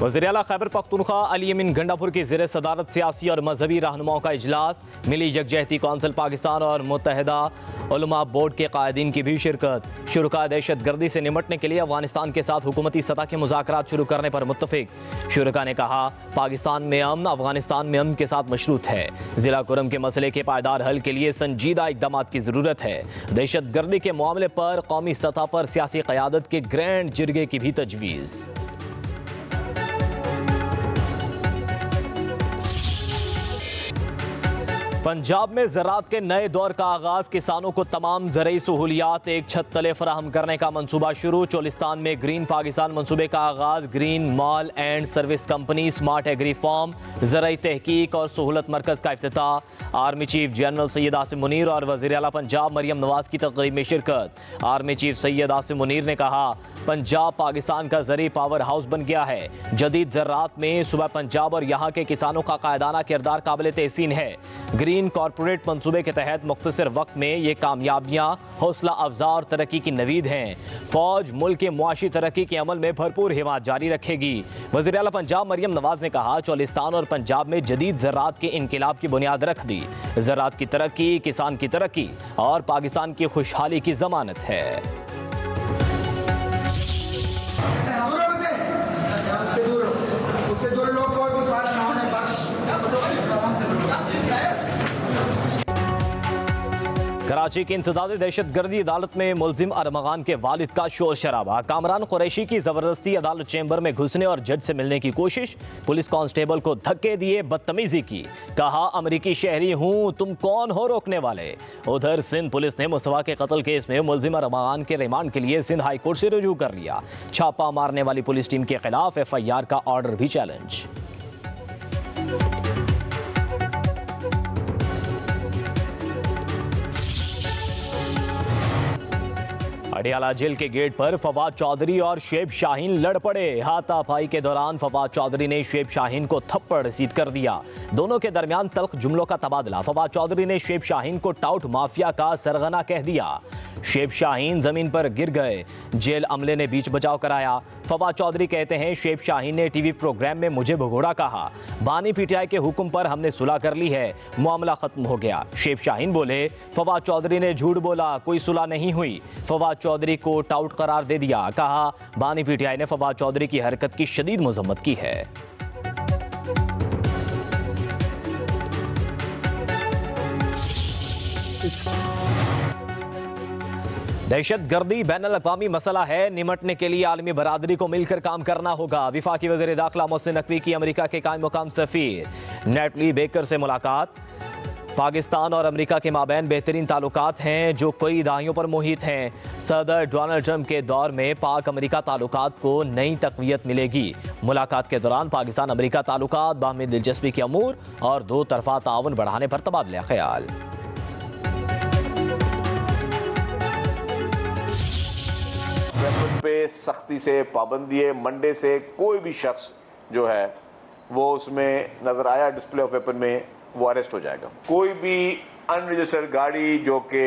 वज़ीर-ए-आला खैबर पख्तूनख्वा अली अमीन गंडापुर की ज़ेर सदारत सियासी और मजहबी रहनुमाओं का इजलास, मिली यकजहती कौंसिल पाकिस्तान और मुत्तहिदा उलमा बोर्ड के कायदीन की भी शिरकत। शुरका दहशत गर्दी से निपटने के लिए अफगानिस्तान के साथ हुकूमती सतह के मुज़ाकरात शुरू करने पर मुत्तफिक। शुरका ने कहा, पाकिस्तान में अमन अफगानिस्तान में अमन के साथ मशरूत है। ज़िला कुरम के मसले के पायदार हल के लिए संजीदा इक़दाम की ज़रूरत है। दहशत गर्दी के मामले पर कौमी सतह पर सियासी क़यादत के ग्रैंड जिरगे की भी तजवीज़। पंजाब में ज़राअत के नए दौर का आगाज़, किसानों को तमाम ज़रई सहूलियात एक छत तले फराहम करने का मंसूबा शुरू। चोलिस्तान में ग्रीन पाकिस्तान मंसूबे का आगाज़, green mall and service company, smart agri farm, ज़रई तहकीक और सहूलत मरकज़ का इफ्तिताह। Army chief general Syed Asim Munir और वज़ीर-ए-आला पंजाब मरियम नवाज की तक़रीब में शिरकत। आर्मी चीफ सैयद आसिम मुनीर ने कहा, पंजाब पाकिस्तान का ज़रई पावर हाउस बन गया है। जदीद ज़राअत में सुबह पंजाब और यहाँ के किसानों का कायदाना किरदार काबिल तहसीन है। ग्रीन कॉरपोरेट मंसूबे के तहत मुख्तसर वक्त में ये कामयाबियाँ हौसला अफजा और तरक्की की नवीद हैं। फौज मुल्क के मुआशी तरक्की के अमल में भरपूर हिमायत जारी रखेगी। वज़ीर-ए-आला पंजाब मरियम नवाज ने कहा, चोलिस्तान और पंजाब में जदीद ज़राअत के इनकलाब की बुनियाद रख दी। ज़राअत की तरक्की किसान की तरक्की और पाकिस्तान की खुशहाली की ज़मानत है। कराची की इंसदाद दहशत गर्दी अदालत में मुलजिम अरमगान के वालिद का शोर शराबा। कामरान कुरैशी की जबरदस्ती अदालत चैम्बर में घुसने और जज से मिलने की कोशिश, पुलिस कांस्टेबल को धक्के दिए, बदतमीजी की, कहा अमरीकी शहरी हूं, तुम कौन हो रोकने वाले। उधर सिंध पुलिस ने मुस्तफा के कत्ल केस में मुलजिम अरमगान के रिमांड के लिए सिंध हाई कोर्ट से रुजू कर लिया। छापा मारने वाली पुलिस टीम के खिलाफ FIR का ऑर्डर भी चैलेंज। अडियाला जेल के गेट पर फवाद चौधरी और शुएब शाहीन लड़ पड़े। हाथापाई के दौरान फवाद चौधरी ने शुएब शाहीन को थप्पड़ रसीद कर दिया। दोनों के दरमियान तल्ख जुमलों का तबादला। फवाद चौधरी ने शुएब शाहीन को टाउट माफिया का सरगना कह दिया। शुएब शाहीन जमीन पर गिर गए। जेल अमले ने बीच बचाव कराया। फवाद चौधरी कहते हैं, शुएब शाहीन ने टीवी प्रोग्राम में मुझे भगोड़ा कहा। बानी PTI के हुक्म पर हमने सुलह कर ली है, मामला खत्म हो गया। शुएब शाहीन बोले, फवाद चौधरी ने झूठ बोला, कोई सुलह नहीं हुई। फवाद चौधरी को टाउट करार दे दिया। कहा, बानी PTI ने फवाद चौधरी की हरकत की शदीद मजम्मत की है। दहशत गर्दी बैनुल अक़वामी मसला है, निमटने के लिए आलमी बरादरी को मिलकर काम करना होगा। वफाकी वज़ीर दाखिला मोहसिन नकवी की अमेरिका के कायम मुकाम सफ़ीर नेटली बेकर से मुलाकात। पाकिस्तान और अमेरिका के माबैन बेहतरीन ताल्लुकात हैं जो कई दहाइयों पर मुहित हैं। सदर डोनाल्ड ट्रंप के दौर में पाक अमेरिका ताल्लुकात को नई तक़वियत मिलेगी। मुलाकात के दौरान पाकिस्तान अमेरिका ताल्लुकात, बाहमी दिलचस्पी के अमूर और दो तरफा ताउन बढ़ाने पर तबादला ख्याल। वेपन पे सख्ती से पाबंदी है। मंडे से कोई भी शख्स जो है वो उसमें नजर आया डिस्प्ले ऑफ वेपन में, वो अरेस्ट हो जाएगा। कोई भी अनरजिस्टर्ड गाड़ी जो कि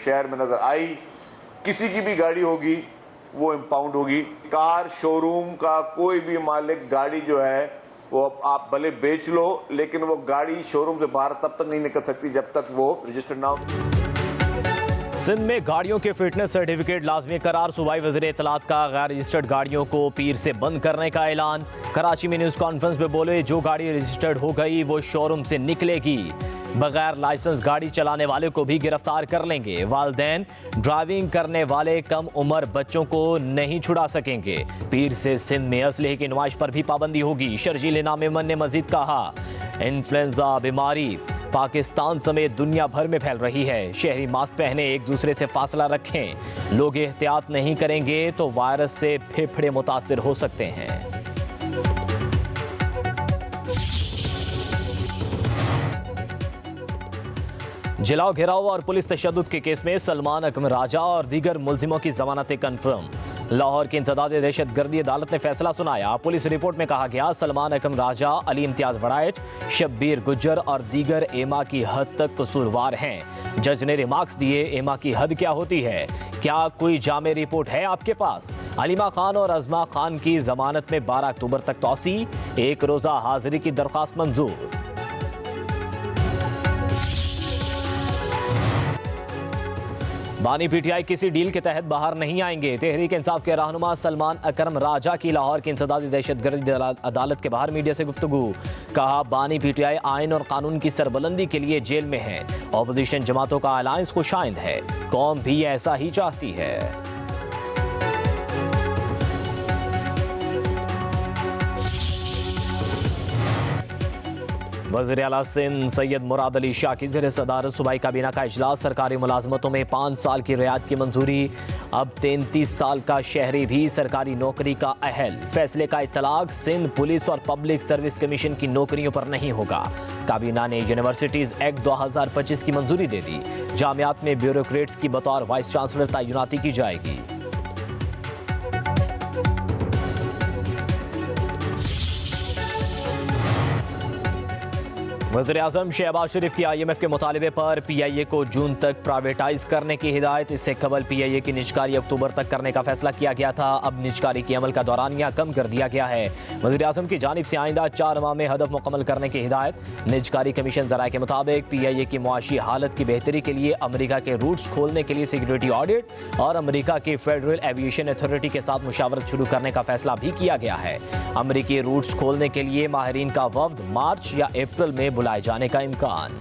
शहर में नजर आई, किसी की भी गाड़ी होगी वो इम्पाउंड होगी। कार शोरूम का कोई भी मालिक गाड़ी जो है वो आप भले बेच लो, लेकिन वो गाड़ी शोरूम से बाहर तब तक नहीं निकल सकती जब तक वो रजिस्टर्ड ना हो। सिंध में गाड़ियों के फिटनेस सर्टिफिकेट लाजमी करार। सूबाई वज़ीर इत्तलात का गैर रजिस्टर्ड गाड़ियों को पीर से बंद करने का ऐलान। कराची में न्यूज़ कॉन्फ्रेंस में बोले, जो गाड़ी रजिस्टर्ड हो गई वो शोरूम से निकलेगी। बगैर लाइसेंस गाड़ी चलाने वाले को भी गिरफ्तार कर लेंगे। वालिदैन ड्राइविंग करने वाले कम उम्र बच्चों को नहीं छुड़ा सकेंगे। पीर से सिंध में असलहे की नुमाइश पर भी पाबंदी होगी। शर्जील नामेमन ने मजीद कहा, इन्फ्लुएंजा बीमारी पाकिस्तान समेत दुनिया भर में फैल रही है। शहरी मास्क पहने, एक दूसरे से फासला रखें। लोग एहतियात नहीं करेंगे तो वायरस से फेफड़े मुतासिर हो सकते हैं। जलाओ घेराव और पुलिस तशद्दुद के केस में सलमान अकमर राजा और दीगर मुल्जिमों की जमानतें कन्फर्म। लाहौर की इंसदाद दहशतगर्दी अदालत ने फैसला सुनाया। पुलिस रिपोर्ट में कहा गया सलमान अकरम राजा, अली इम्तियाज वड़ाइच, शब्बीर गुज्जर और दीगर एमा की हद तक कसूरवार हैं। जज ने रिमार्क्स दिए, एमा की हद क्या होती है? क्या कोई जामे रिपोर्ट है आपके पास? अलीमा खान और अजमा खान की जमानत में 12 अक्टूबर तक तौसी, एक रोजा हाजिरी की दरख्वास्त मंजूर। बानी पीटीआई किसी डील के तहत बाहर नहीं आएंगे। तहरीक इंसाफ के रहनुमा सलमान अकरम राजा की लाहौर की इंसदादी दहशतगर्दी अदालत के बाहर मीडिया से गुफ्तगू। कहा, बानी पीटीआई आइन और कानून की सरबलंदी के लिए जेल में है। ऑपोजिशन जमातों का अलायंस खुशाइंद है, कौम भी ऐसा ही चाहती है। वज़ीर-ए-आला सिंध सैयद मुराद अली शाह की ज़ेर सदारत सूबाई काबीना का इजलास। सरकारी मुलाजमतों में 5 साल की रियायत की मंजूरी। अब 33 साल का शहरी भी सरकारी नौकरी का अहल। फैसले का इतलाक सिंध पुलिस और पब्लिक सर्विस कमीशन की नौकरियों पर नहीं होगा। काबीना ने यूनिवर्सिटीज एक्ट 2025 की मंजूरी दे दी। जामियात में ब्यूरोक्रेट्स की बतौर वाइस चांसलर तैनाती की जाएगी। वज़ीर-ए-आज़म शहबाज शरीफ की IMF के मुतालिबे पर PIA को जून तक प्राइवेटाइज करने की हिदायत। इससे कबल PIA की निजकारी अक्टूबर तक करने का फैसला किया गया था। अब निजकारी के अमल का दौरानिया कम कर दिया गया है। वज़ीर-ए-आज़म की जानिब से आइंदा 4 माह में हदफ मुकम्मल करने की हिदायत। निजकारी कमीशन ज़राए के मुताबिक PIA की मुआशी हालत की बेहतरी के लिए अमरीका के रूट्स खोलने के लिए सिक्योरिटी ऑडिट और अमरीका की फेडरल एविएशन अथॉरिटी के साथ मुशावरत शुरू करने का फैसला भी किया गया है। अमरीकी रूट्स खोलने के लिए माहिरीन का वफ्द मार्च या अप्रैल में बुलाए जाने का इम्कान।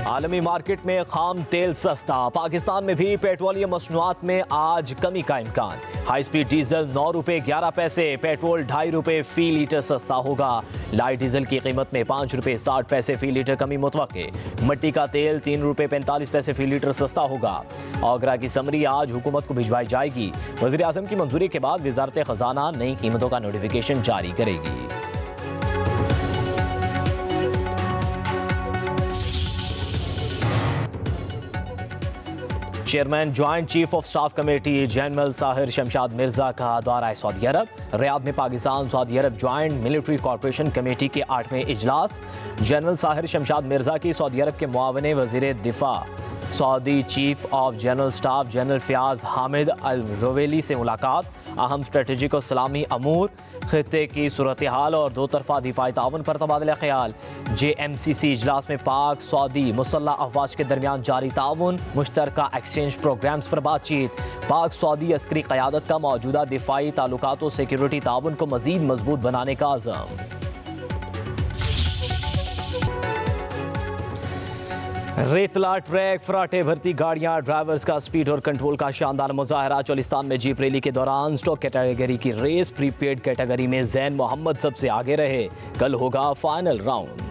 आलमी मार्केट में खाम तेल सस्ता। पाकिस्तान में भी पेट्रोलियम मसनूआत में आज कमी का इम्कान। हाई स्पीड डीजल 9 रुपए 11 पैसे, पेट्रोल 2.5 रुपए फी लीटर सस्ता होगा। लाइट डीजल की कीमत में 5 रुपए 60 पैसे फी लीटर कमी मुतवक्के। मट्टी का तेल 3 रुपए 45 पैसे फी लीटर सस्ता होगा। ओगरा की समरी आज हुकूमत को भिजवाई जाएगी। वज़ीर आज़म की मंजूरी के बाद वजारत खजाना नई कीमतों का नोटिफिकेशन जारी करेगी। Chairman joint chief of staff committee general Sahir Shamshad Mirza का दौरा सऊदी अरब। रियाद में पाकिस्तान सऊदी अरब ज्वाइंट मिलिट्री कॉर्पोरेशन कमेटी के 8वें इजलास। जनरल साहिर शमशाद मिर्जा की सऊदी अरब के मुआविन वज़ीर दिफा Saudi chief of general staff general Fayyadh Hamed Al Ruwaili से मुलाकात। अहम स्ट्रेटेजिक और सलामी अमूर, खित्ते की सूरत हाल और दो तरफा दिफाई ताउन पर तबादला ख्याल। JMCC इजलास में पाक सऊदी मुसल्लह अफवाज के दरमियान जारी ताउन, मुश्तरका एक्सचेंज प्रोग्राम्स पर बातचीत। पाक सऊदी अस्करी क़यादत का मौजूदा दिफाई ताल्लुकात और सिक्योरिटी ताउन को मज़ीद मजबूत बनाने का अज़म। रेतला ट्रैक, फराटे भरती गाड़ियां, ड्राइवर्स का स्पीड और कंट्रोल का शानदार मुजाहरा। चोलिस्तान में जीप रैली के दौरान स्टॉक कैटेगरी की रेस। प्रीपेड कैटेगरी में जैन मोहम्मद सबसे आगे रहे। कल होगा फाइनल राउंड।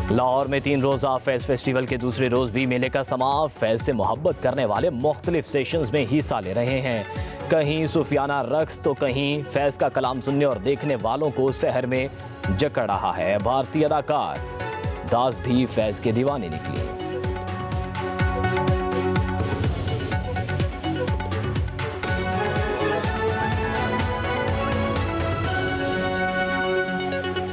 लाहौर में 3 रोज़ा फैज़ फेस्टिवल के दूसरे रोज़ भी मेले का समाप्त। फैज़ से मोहब्बत करने वाले मुख्तलिफ सेशंस में हिस्सा ले रहे हैं। कहीं सूफियाना रक्स तो कहीं फैज़ का कलाम सुनने और देखने वालों को शहर में जकड़ रहा है। भारतीय अदाकार दास भी फैज़ के दीवाने निकले।